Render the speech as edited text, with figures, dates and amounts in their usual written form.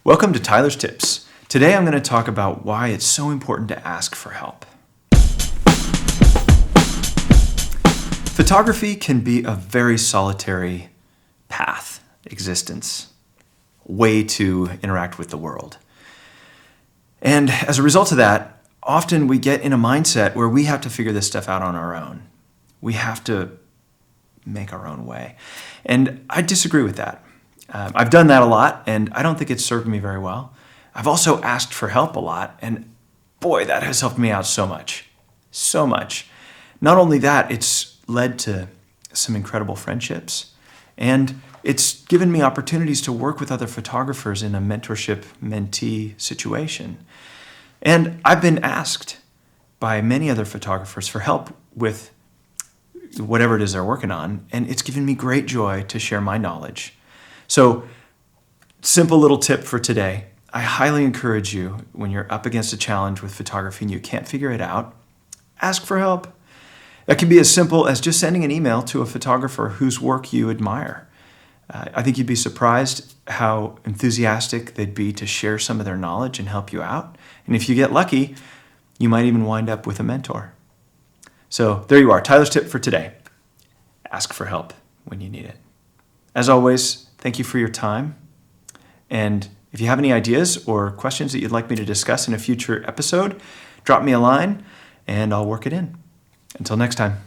Welcome to Tyler's Tips. Today I'm going to talk about why it's so important to ask for help. Photography can be a very solitary path, existence, way to interact with the world. And as a result of that, often we get in a mindset where we have to figure this stuff out on our own. We have to make our own way. And I disagree with that. I've done that a lot, and I don't think it's served me very well. I've also asked for help a lot, and boy, that has helped me out so much. So much. Not only that, it's led to some incredible friendships, and it's given me opportunities to work with other photographers in a mentorship-mentee situation. And I've been asked by many other photographers for help with whatever it is they're working on, and it's given me great joy to share my knowledge. So, simple little tip for today. I highly encourage you, when you're up against a challenge with photography and you can't figure it out, ask for help. That can be as simple as just sending an email to a photographer whose work you admire. I think you'd be surprised how enthusiastic they'd be to share some of their knowledge and help you out. And if you get lucky, you might even wind up with a mentor. So there you are, Tyler's tip for today. Ask for help when you need it. As always, thank you for your time. And if you have any ideas or questions that you'd like me to discuss in a future episode, drop me a line and I'll work it in. Until next time.